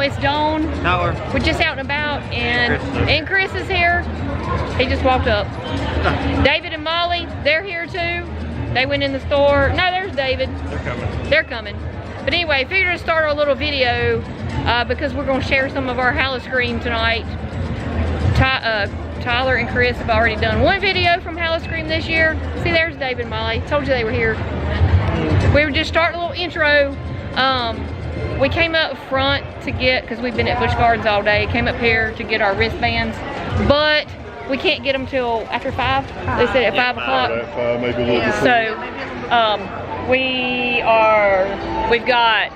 it's Dawn. We're just out and about, and Chris is here. He just walked up. David and Molly, they're here too. They went in the store. No, there's David. They're coming. They're coming. But anyway, figured to start our little video because we're going to share some of our Howl O Scream tonight. Tyler and Chris have already done one video from Howl O Scream this year. See, there's David and Molly. Told you they were here. We were just starting a little intro. We came up front to get, because we've been at Busch Gardens all day, came up here to get our wristbands, but we can't get them till after 5. They said at 5 o'clock. Maybe a little before. So we've got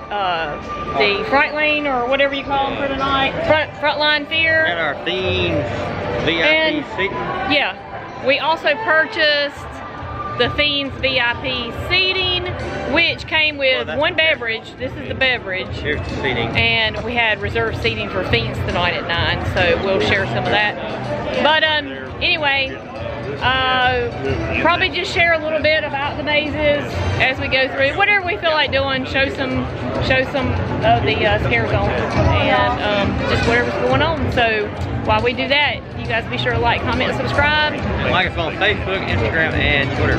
the front lane, or whatever you call them for tonight, front line fear, and our Fiends VIP seating. Yeah, we also purchased the Fiends VIP seating, which came with one beverage. This is the beverage. Here's the seating. And we had reserved seating for Fiends tonight at 9, so we'll share some of that. But anyway, probably just share a little bit about the mazes as we go through. Whatever we feel like doing, show some of the scare zones and just whatever's going on. So while we do that, you guys be sure to like, comment, and subscribe. And like us on Facebook, Instagram, and Twitter.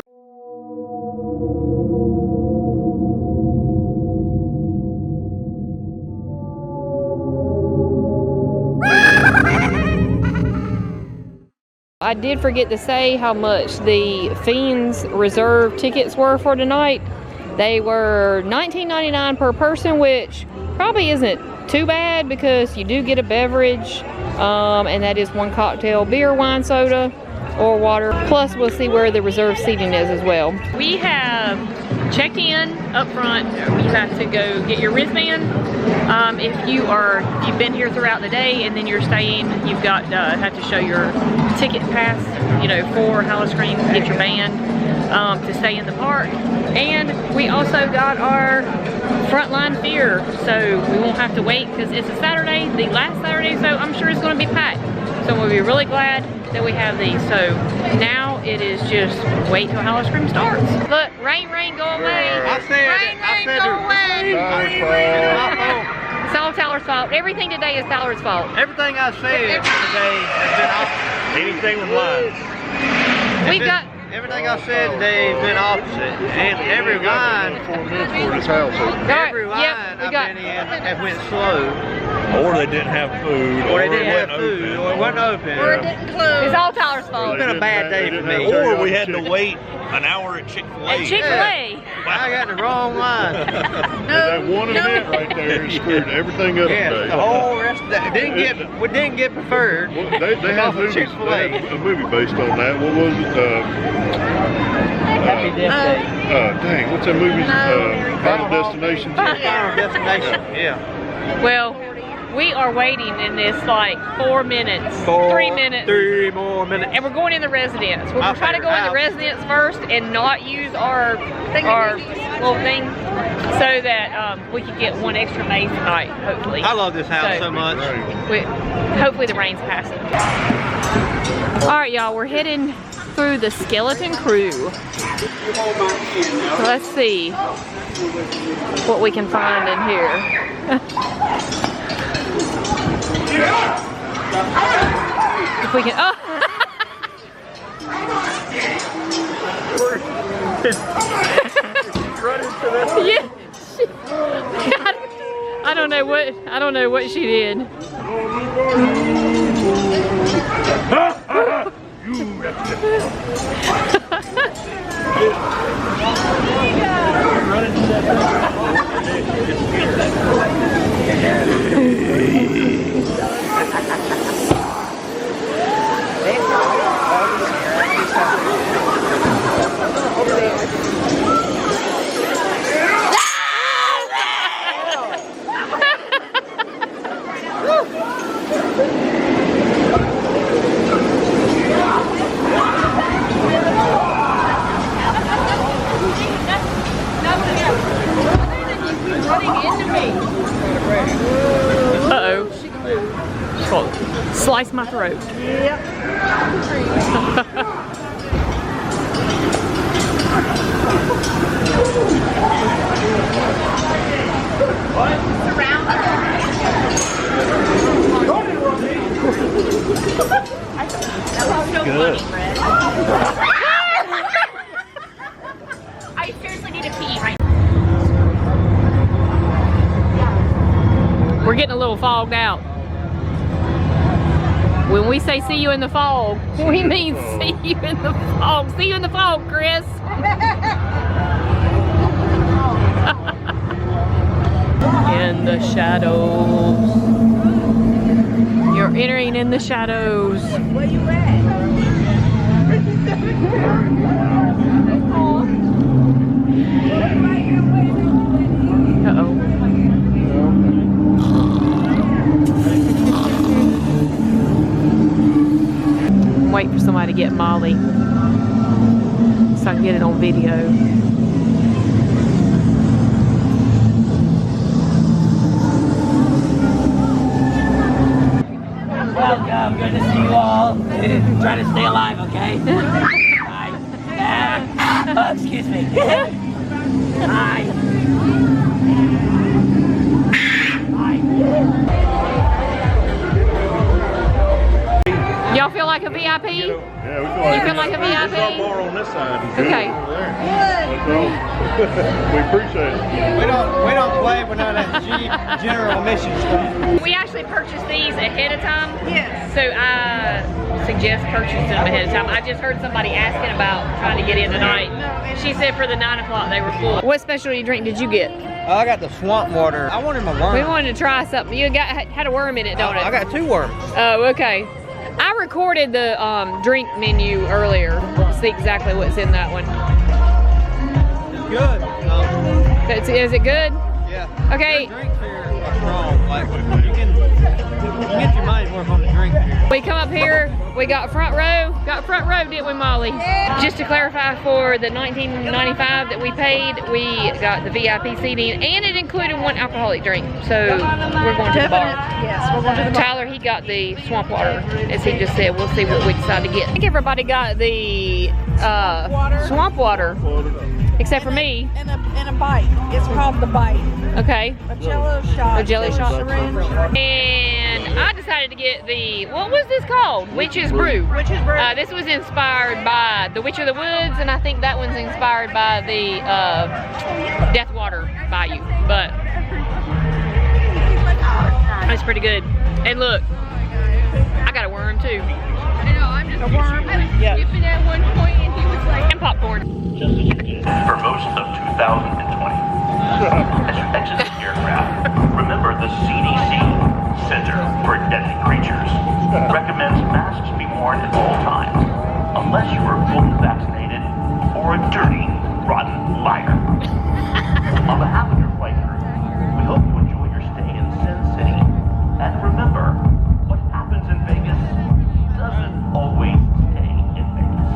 I did forget to say how much the Fiends reserve tickets were for tonight. They were $19.99 per person, which probably isn't too bad because you do get a beverage, and that is one cocktail, beer, wine, soda, or water. Plus, we'll see where the reserved seating is as well. We have checked in up front. You have to go get your wristband. If you've been here throughout the day and then you're staying, you've got have to show your ticket pass, you know, for Howl O Scream, get your band to stay in the park. And we also got our frontline fear, so we won't have to wait because it's a Saturday, the last Saturday, so I'm sure it's going to be packed. So we'll be really glad that we have these. So now it is just wait till Howl O Scream starts. Look, rain, go away. Rain, go away. It's all Tyler's fault. Everything today is Tyler's fault. Everything I said today has been opposite. Anything with lines. Everything I said today has been opposite. And every line, I've been in has went slow. Or they didn't have food. Or they didn't have food. Or it wasn't open. Or it didn't close. It's all Tyler's fault. It's been a bad day for me. Or we had to wait an hour at Chick-fil-A. At Chick-fil-A. I got the wrong line. That one event right there screwed everything up Yeah, today. the whole rest of that we didn't get preferred. Well, they had movies, they had a movie based on that. What was it? Happy Death Day. Dang, what's that movie? Final Destination. Final Destination, yeah. Well, we are waiting in this like 4 minutes, 3 minutes. 3 more minutes. And we're going in the residence. We're going to try to go in the residence first and not use our little thing so that we can get one extra maze tonight, hopefully. I love this house so much. Hopefully the rain's passing. All right, y'all, we're heading through the Skeleton Crew. So let's see what we can find in here. If we can, oh! Yeah, I don't know what she did. Uh-oh. Slice my throat. Yep. What? We're getting a little fogged out. When we say see you in the fog, we mean see you in the fog. See you in the fog, Chris. In the shadows. You're entering in the shadows. Where you at? Uh-oh. I'm waiting for somebody to get Molly so I can get it on video. Welcome, good to see you all. Try to stay alive, okay? Hi. Oh, excuse me. Hi. Y'all feel like a VIP? Yeah, we feel You feel like a VIP? There's more on this side. Okay. We appreciate it. We don't play with none of that general admission stuff. We actually purchased these ahead of time. Yes. So I suggest purchasing them ahead of time. I just heard somebody asking about trying to get in tonight. She said for the 9 o'clock they were full. What specialty drink did you get? I got the swamp water. I wanted my worm. We wanted to try something. You had a worm in it, don't it? I got 2 worms. Oh, okay. I recorded the drink menu earlier to see exactly what's in that one. Good. Is it good? Yeah. Okay. The drinks here are strong. Like you can get your money's worth on the drink here. We come up here, we got front row. Got front row, didn't we, Molly? Yeah. Just to clarify, for the $19.95 that we paid, we got the VIP seating, and it included 1 alcoholic drink. So we're going to the bar. Yes, we're going to the bar. Tyler, he got the swamp water, as he just said. We'll see what we decide to get. I think everybody got the swamp water, except for me. And a bite. It's called the bite. Okay. A jello shot. A jelly shot. Syringe. And I decided to get the, what was this called? Witch's Brew. Witch's Brew. This was inspired by The Witch of the Woods, and I think that one's inspired by the Death Water Bayou. But it's pretty good. And look, I got a worm too. I know, I'm just a worm. I was skipping at one point and he was like, and popcorn. For most of 2020. As you exit the aircraft, remember the CDC, Center for Deadly Creatures, recommends masks be worn at all times, unless you are fully vaccinated or a dirty, rotten liar. On behalf of your flight crew, we hope you enjoy your stay in Sin City. And remember, what happens in Vegas doesn't always stay in Vegas.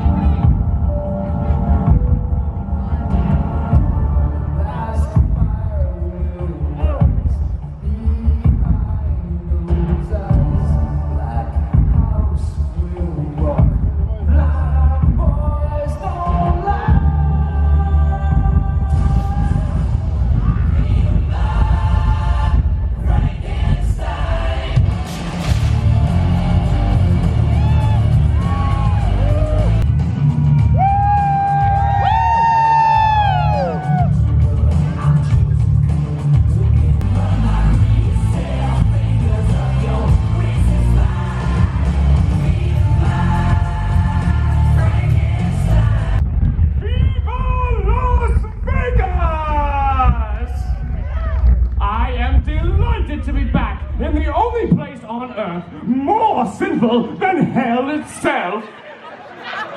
To be back in the only place on earth more sinful than hell itself,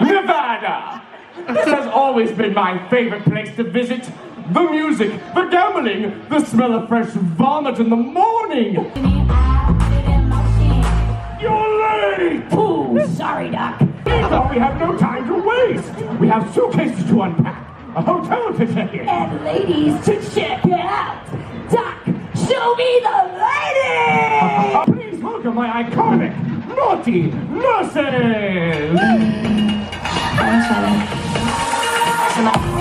Nevada. This has always been my favorite place to visit. The music, the gambling, the smell of fresh vomit in the morning. You're late! Ooh, sorry, Doc. But we have no time to waste. We have suitcases to unpack, a hotel to check in, And ladies to check out. Doc, show me the lady! Please welcome my iconic naughty nurses!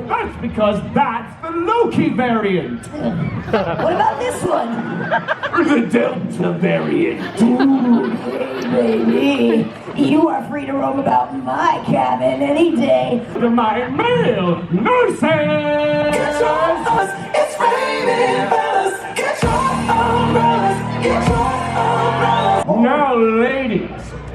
That's because that's the Loki variant. What about this one? The Delta variant. Ooh, hey, baby. You are free to roam about my cabin any day. My male nurses! Get your umbrellas, get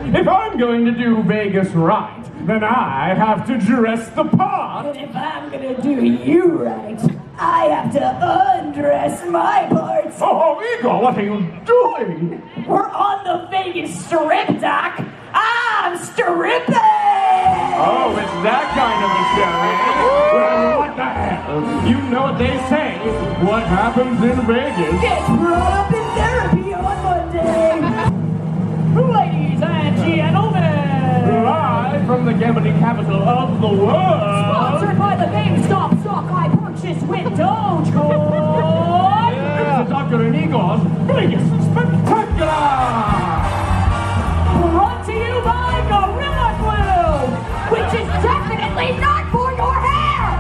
If I'm going to do Vegas right, then I have to dress the part. And if I'm gonna do you right, I have to undress my parts. Oh, Igor, what are you doing? We're on the Vegas Strip, Doc. I'm stripping! Oh, it's that kind of a show, eh? Well, what the hell? You know what they say. What happens in Vegas? Gets brought up in therapy on Monday. Ladies and gentlemen. Live from the gambling capital of the world. Sponsored by the GameStop stock I purchased with Dogecoin. It's the Dr. and Igor's Vegas Spectacular! Brought to you by Gorilla Glue, which is definitely not for your hair.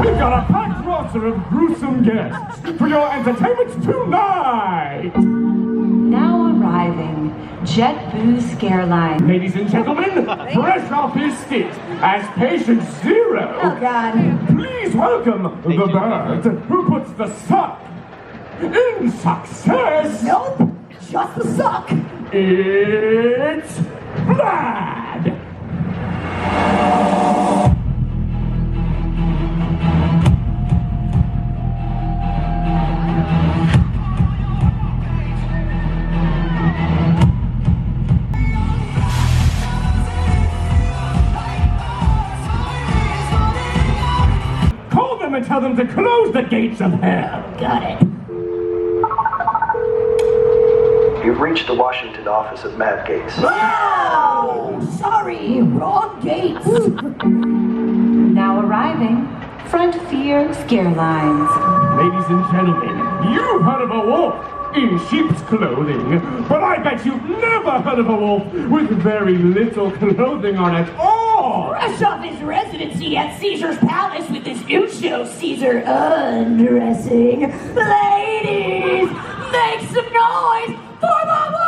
We've got a packed roster of gruesome guests for your entertainment tonight! Now arriving, JetBlue Scareline. Ladies and gentlemen, fresh off his stint as patient zero, Oh, God. please welcome the bird who puts the suck in success. Nope, just the suck. It's Vlad! Call them and tell them to close the gates of hell. Got it. You've reached the Washington office of Matt Gates. Oh, sorry, wrong gates. Now arriving, Frontier Scarelines. Ladies and gentlemen, you've heard of a wolf in sheep's clothing, but I bet you've never heard of a wolf with very little clothing on at all! Fresh off his residency at Caesar's Palace with his new show, Caesar Undressing. Ladies, make some noise for the wolf!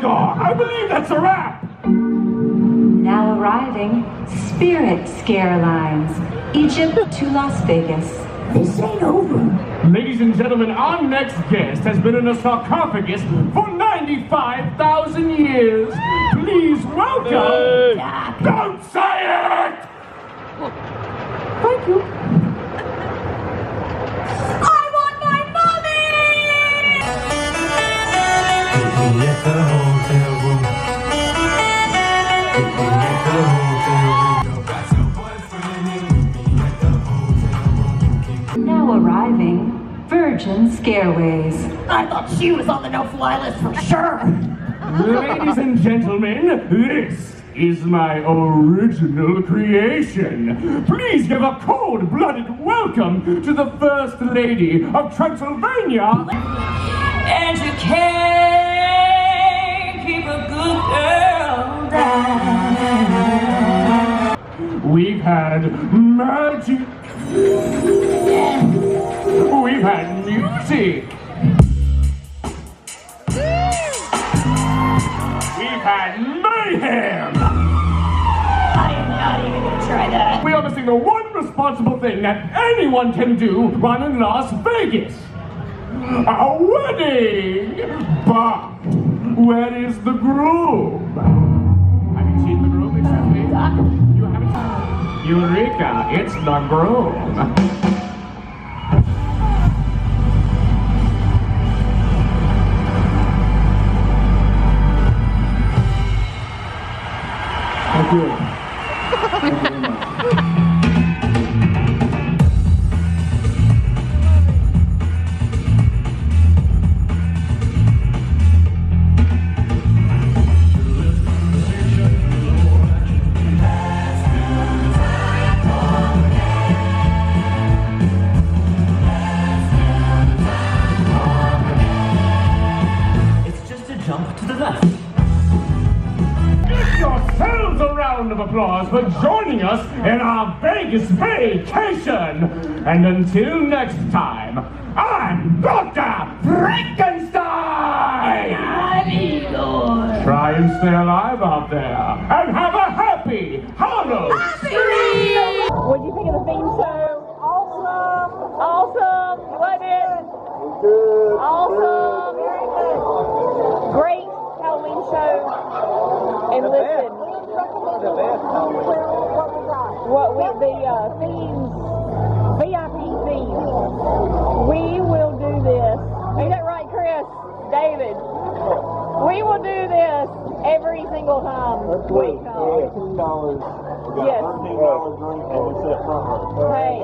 I believe that's a wrap! Now arriving, Spirit Scarelines. Egypt to Las Vegas. This ain't over. Ladies and gentlemen, our next guest has been in a sarcophagus for 95,000 years. Please welcome... Don't say it! Thank you. I want my money! At the hotel room. At the hotel room. Got your boyfriend and me at the hotel room. Now arriving, Virgin Scareways. I thought she was on the no-fly list for sure. Ladies and gentlemen, this is my original creation. Please give a cold-blooded welcome to the First Lady of Transylvania. And you can't keep a good girl down. We've had magic. We've had music. We've had mayhem. I am not even gonna try that. We are missing the one responsible thing that anyone can do while in Las Vegas. A wedding! But where is the groom? Have you seen the groom exactly? You haven't? Eureka! It's the groom. Thank you. Thank you very much. Yourselves around round of applause for joining us in our Vegas vacation. And until next time, I'm Dr. Frankenstein! I'm Igor. Try and stay alive out there and have a happy Howl O Scream! What do you think of the theme show? Awesome. Awesome. Wasn't it? Awesome. Very good. Great Halloween show. And listen. What with the Fiends, VIP Fiends. We will do this. Ain't that right, Chris? David? We will do this every single time we come. Yes. Hey.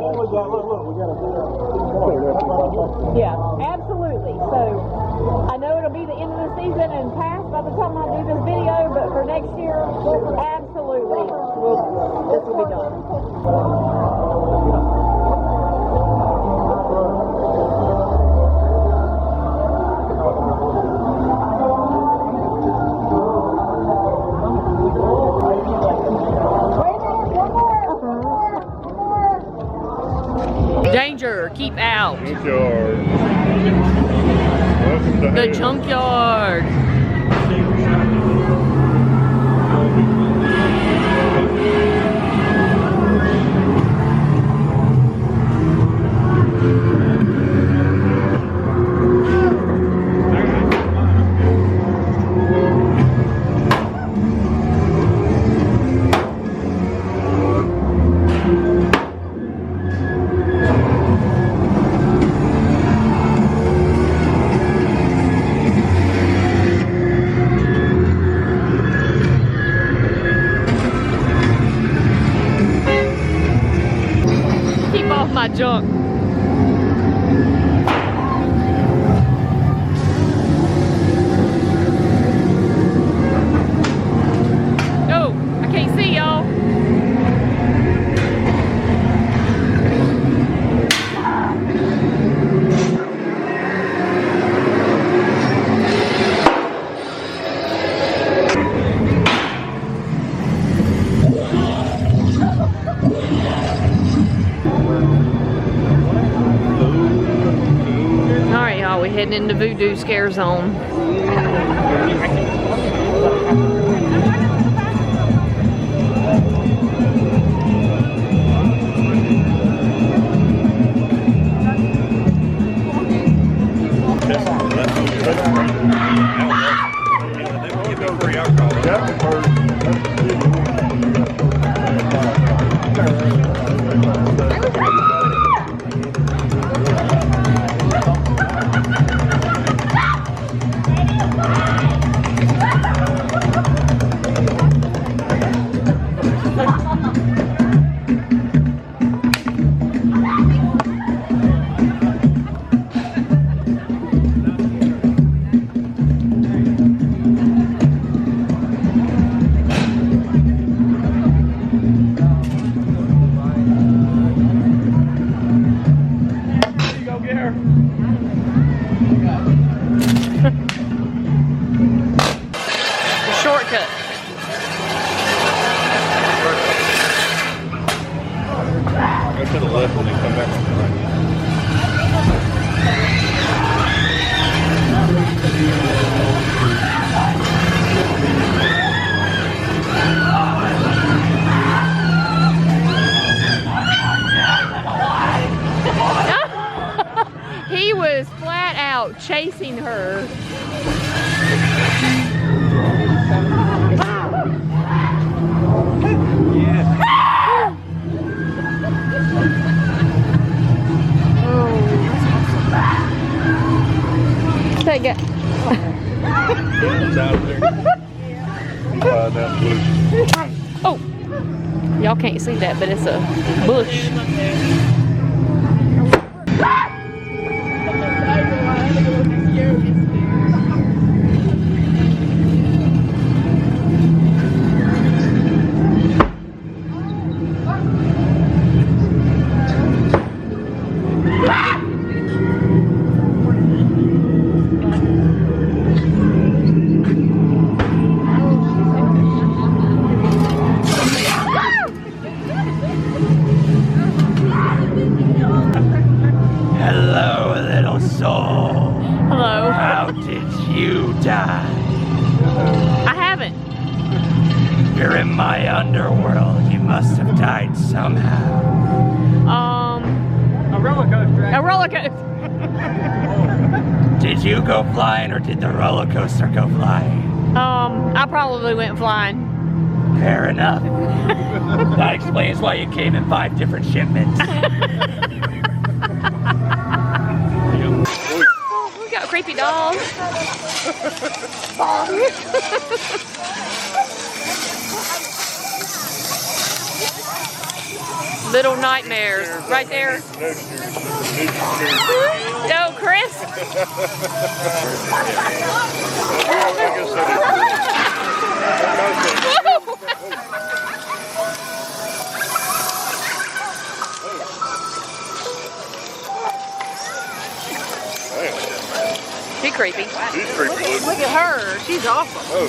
Yeah, absolutely. So I know it'll be the end of the season and past by the time I do this video, but for next year, absolutely, this will be done. Danger, keep out. Junkyard. Welcome to The hell. junkyard. My junk. No, I can't see y'all. We're heading into Voodoo Scare Zone. to the left and then come back on the right. He was flat out chasing her. Take it. It's out of there. Down blue. Oh, y'all can't see that, but it's a bush. You're in my underworld. You must have died somehow. A roller coaster. A roller coaster. Did you go flying or did the roller coaster go flying? I probably went flying. Fair enough. That explains why you came in 5 different shipments. Oh, we got creepy dolls. Little nightmares, right there. No, Chris. Damn. She's creepy. She's creepy looking. Look at her. She's awesome. Oh,